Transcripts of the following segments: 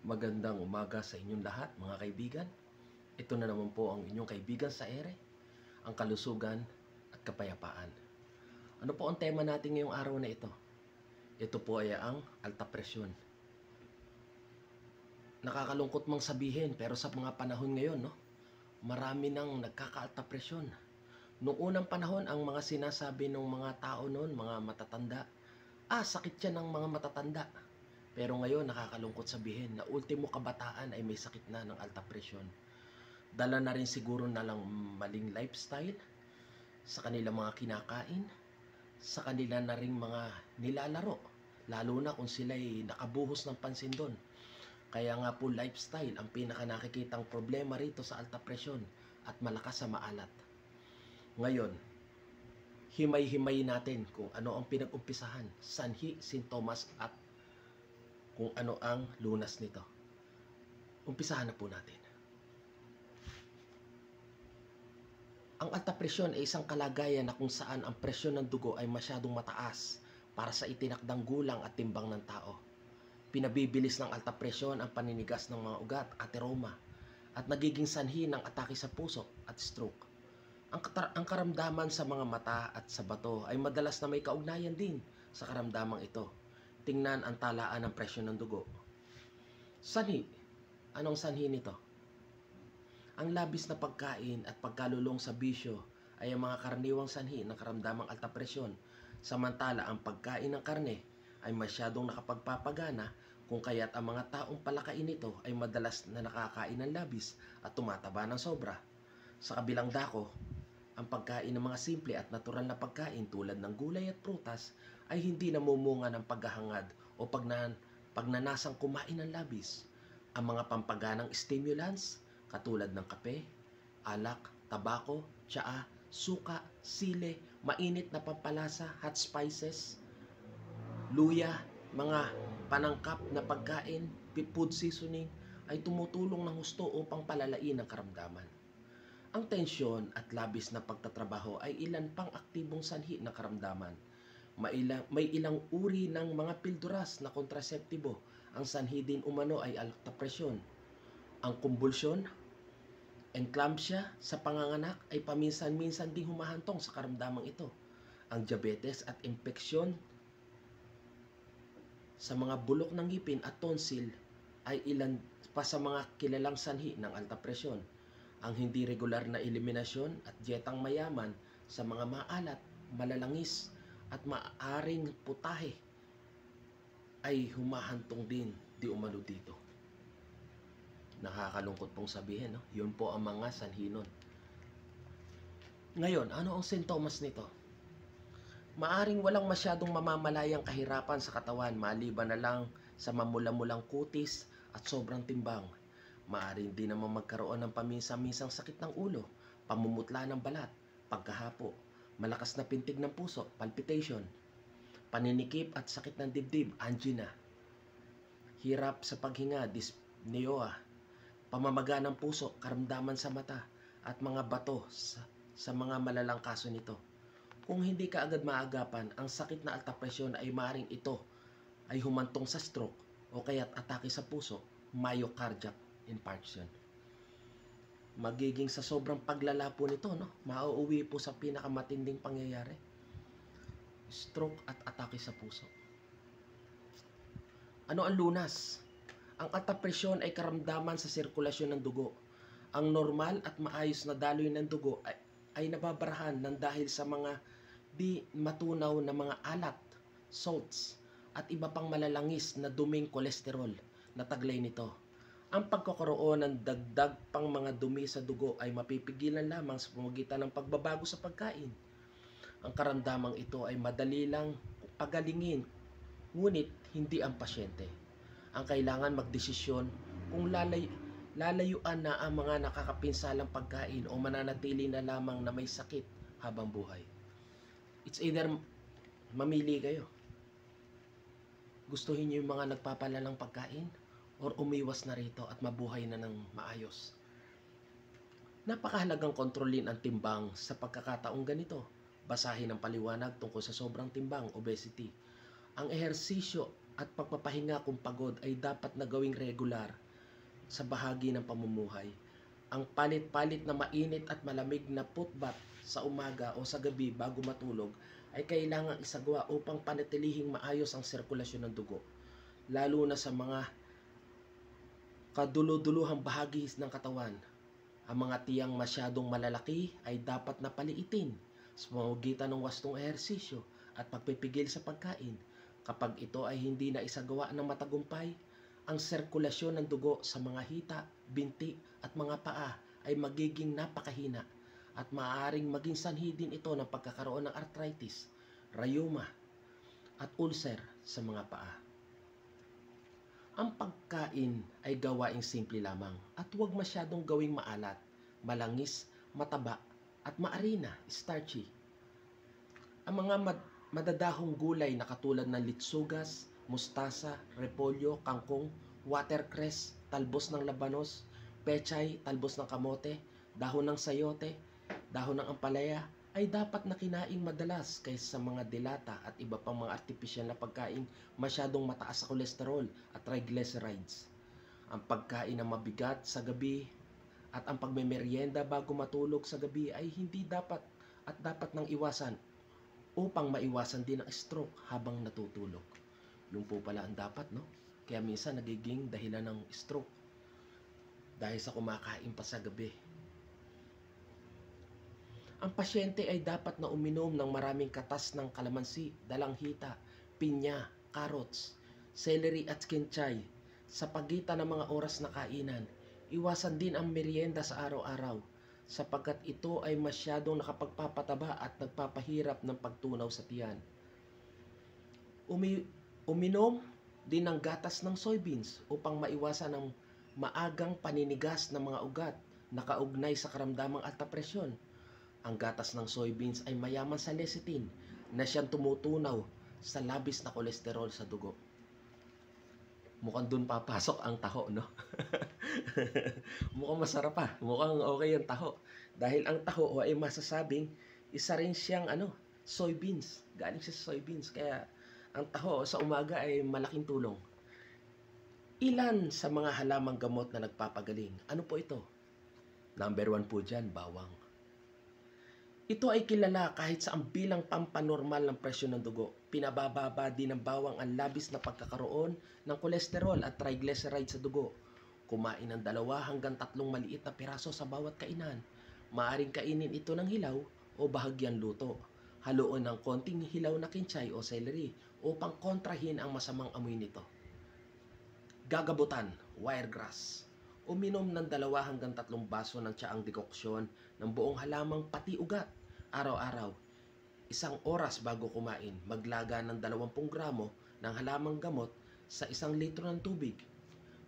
Magandang umaga sa inyong lahat, mga kaibigan. Ito na naman po ang inyong kaibigan sa ere, ang kalusugan at kapayapaan. Ano po ang tema natin ngayong araw na ito? Ito po ay ang alta presyon. Nakakalungkot mang sabihin, pero sa mga panahon ngayon, marami nang nagkaka-alta presyon. Noong unang panahon, ang mga sinasabi ng mga tao noon, mga matatanda, sakit yan ng mga matatanda. Pero ngayon, nakakalungkot sabihin na ultimo kabataan ay may sakit na ng alta presyon. Dala na rin siguro na lang maling lifestyle sa kanilang mga kinakain, sa kanila na rin mga nilalaro, lalo na kung sila'y nakabuhos ng pansin doon. Kaya nga po lifestyle ang pinaka nakikitang problema rito sa alta presyon at malakas sa maalat. Ngayon, himay-himay natin kung ano ang pinag-umpisahan, sanhi, sintomas at kung ano ang lunas nito. Umpisahan na po natin. Ang alta presyon ay isang kalagayan na kung saan ang presyon ng dugo ay masyadong mataas para sa itinakdang gulang at timbang ng tao. Pinabibilis ng alta presyon ang paninigas ng mga ugat, ateroma, at nagiging sanhi ng atake sa puso at stroke. Ang karamdaman sa mga mata at sa bato ay madalas na may kaugnayan din sa karamdamang ito. Tingnan ang talaan ng presyon ng dugo. Sanhi. Anong sanhi nito? Ang labis na pagkain at pagkalulong sa bisyo ay ang mga karaniwang sanhi ng karamdamang alta presyon. Samantala, ang pagkain ng karne ay masyadong nakapagpapagana, kung kaya't ang mga taong palakain nito ay madalas na nakakain ng labis at tumataba ng sobra. Sa kabilang dako, ang pagkain ng mga simple at natural na pagkain tulad ng gulay at prutas ay hindi namumunga ng paghahangad o pagnanasang kumain ng labis. Ang mga pampaganang stimulants katulad ng kape, alak, tabako, tsaa, suka, sile, mainit na pampalasa, hot spices, luya, mga panangkap na pagkain, food seasoning ay tumutulong ng husto upang palalain ang karamdaman. Ang tensyon at labis na pagtatrabaho ay ilan pang aktibong sanhi ng karamdaman. May ilang uri ng mga pilduras na kontraseptibo. Ang sanhi din umano ay alta presyon. Ang kumbulsyon, enclampsia sa panganganak ay paminsan-minsan ding humahantong sa karamdamang ito. Ang diabetes at impeksyon sa mga bulok ng ngipin at tonsil ay ilan pa sa mga kilalang sanhi ng alta presyon. Ang hindi regular na eliminasyon at dietang mayaman sa mga maalat, malalangis at maaring putahe ay humahantong din di umano dito. Nakakalungkot pong sabihin, yun po ang mga sanhi nun. Ngayon, ano ang sintomas nito? Maaring walang masyadong mamamalayang kahirapan sa katawan maliban na lang sa mamula-mulang kutis at sobrang timbang. Maaring din naman magkaroon ng paminsan-minsang sakit ng ulo, pamumutla ng balat, pagkahapo, malakas na pintig ng puso, palpitation, paninikip at sakit ng dibdib, angina, hirap sa paghinga, dyspnea, pamamaga ng puso, karamdaman sa mata, at mga bato sa mga malalang kaso nito. Kung hindi ka agad maagapan, ang sakit na alta presyon ay maaaring ito ay humantong sa stroke o kaya't atake sa puso, myocardial infarction. Magiging sa sobrang paglala po nito, mauuwi po sa pinakamatinding pangyayari, stroke at atake sa puso. Ano ang lunas? Ang alta presyon ay karamdaman sa sirkulasyon ng dugo. Ang normal at maayos na daloy ng dugo ay nababarahan ng dahil sa mga di matunaw na mga alat, salts, at iba pang malalangis na duming kolesterol na taglay nito. Ang pagkakaroon ng dagdag pang mga dumi sa dugo ay mapipigilan lamang sa pamamagitan ng pagbabago sa pagkain. Ang karamdamang ito ay madali lang pagalingin, ngunit hindi ang pasyente. Ang kailangan magdesisyon kung lalayuan na ang mga nakakapinsalang pagkain o mananatili na lamang na may sakit habang buhay. It's either mamili kayo. Gustuhin niyo yung mga nagpapalalang pagkain or umiwas na rito at mabuhay na ng maayos. Napakahalagang kontrolin ang timbang sa pagkakataong ganito. Basahin ang paliwanag tungkol sa sobrang timbang, obesity. Ang ehersisyo at pagpapahinga kung pagod ay dapat na gawing regular sa bahagi ng pamumuhay. Ang palit-palit na mainit at malamig na footbath sa umaga o sa gabi bago matulog ay kailangang isagawa upang panatilihing maayos ang sirkulasyon ng dugo, lalo na sa mga kaduluduluhang bahagi ng katawan. Ang mga tiyang masyadong malalaki ay dapat na paliitin sa pamamagitan ng wastong ehersisyo at pagpipigil sa pagkain. Kapag ito ay hindi na isagawa ng matagumpay, ang sirkulasyon ng dugo sa mga hita, binti at mga paa ay magiging napakahina at maaaring maging sanhi din ito ng pagkakaroon ng arthritis, rheuma at ulcer sa mga paa. Ang pagkain ay gawaing simple lamang at huwag masyadong gawing maalat, malangis, mataba at maarina, starchy. Ang mga madadahong gulay na katulad ng litsugas, mustasa, repolyo, kangkong, watercress, talbos ng labanos, pechay, talbos ng kamote, dahon ng sayote, dahon ng ampalaya ay dapat na kinain madalas kaysa sa mga dilata at iba pang mga artipisyal na pagkain masyadong mataas sa kolesterol at triglycerides. Ang pagkain ng mabigat sa gabi at ang pagmemeryenda bago matulog sa gabi ay hindi dapat at dapat nang iwasan upang maiwasan din ang stroke habang natutulog. Yun po pala ang dapat, no? Kaya minsan nagiging dahilan ng stroke dahil sa kumakain pa sa gabi. Ang pasyente ay dapat na uminom ng maraming katas ng kalamansi, dalanghita, pinya, carrots, celery at kinchay sa pagitan ng mga oras na kainan. Iwasan din ang merienda sa araw-araw sapagkat ito ay masyadong nakapagpapataba at nagpapahirap ng pagtunaw sa tiyan. Uminom din ng gatas ng soybeans upang maiwasan ang maagang paninigas ng mga ugat na kaugnay sa karamdamang alta presyon. Ang gatas ng soybeans ay mayaman sa lecithin na siyang tumutunaw sa labis na kolesterol sa dugo. Mukhang dun papasok ang taho, no? Mukhang masarap pa. Mukhang okay ang taho. Dahil ang taho ay masasabing isa rin siyang soybeans. Galing siya sa soybeans. Kaya ang taho sa umaga ay malaking tulong. Ilan sa mga halamang gamot na nagpapagaling? Ano po ito? Number 1 po dyan, bawang. Ito ay kilala kahit sa ang bilang pampanormal ng presyon ng dugo. Pinabababa din ng bawang ang labis na pagkakaroon ng kolesterol at triglycerides sa dugo. Kumain ng 2 hanggang 3 maliit na piraso sa bawat kainan. Maaring kainin ito ng hilaw o bahagyan luto. Haluan ng konting hilaw na kinchay o celery upang kontrahin ang masamang amoy nito. Gagabutan, wiregrass. Uminom ng 2 hanggang 3 baso ng tsaang dekoksyon ng buong halamang pati ugat araw-araw. 1 oras bago kumain, maglaga ng 20 gramo ng halamang gamot sa 1 litro ng tubig.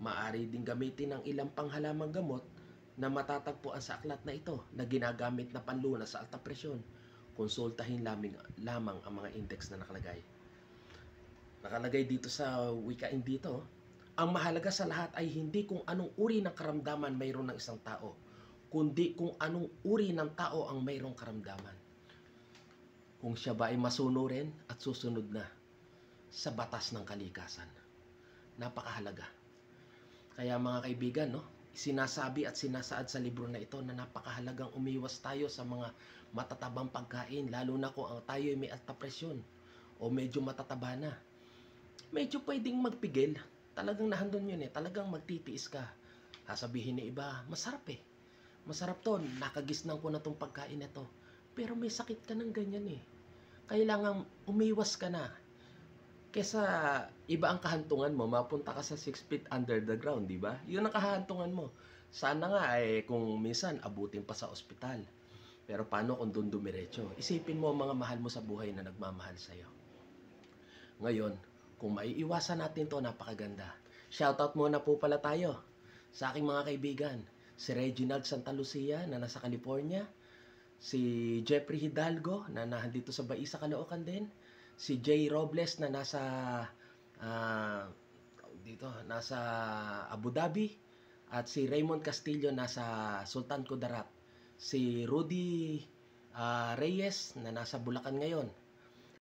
Maaari din gamitin ang ilang pang halamang gamot na matatagpuan sa aklat na ito na ginagamit na panlunas sa alta presyon. Konsultahin lamang ang mga index na nakalagay. Nakalagay dito sa wikain dito. Ang mahalaga sa lahat ay hindi kung anong uri ng karamdaman mayroon ng isang tao, kundi kung anong uri ng tao ang mayroong karamdaman. Kung siya ba ay masunurin at susunod na sa batas ng kalikasan. Napakahalaga. Kaya mga kaibigan, no, sinasabi at sinasaad sa libro na ito na napakahalagang umiwas tayo sa mga matatabang pagkain, lalo na kung ang tayo ay may alta presyon o medyo matataba na. Medyo pwedeng magpigil. Talagang nahandon yun talagang magtitiis ka. Sasabihin ni iba, masarap Masarap to, nakagisnan ko na tong pagkain na to. Pero may sakit ka ng ganyan Kailangan umiwas ka na. Kesa iba ang kahantungan mo, mapunta ka sa 6 feet under the ground, di ba? Yun ang kahantungan mo. Sana nga kung minsan abutin pa sa ospital. Pero paano kung doon dumiretso? Isipin mo ang mga mahal mo sa buhay na nagmamahal sa'yo. Ngayon, kung maiiwasan natin to, napakaganda. Shoutout muna po pala tayo sa aking mga kaibigan. Si Reginald Santa Lucia na nasa California. Si Jeffrey Hidalgo na nandito sa Baisa, Caloocan din. Si Jay Robles na nasa Abu Dhabi. At si Raymond Castillo nasa Sultan Kudarat. Si Rudy Reyes na nasa Bulacan ngayon.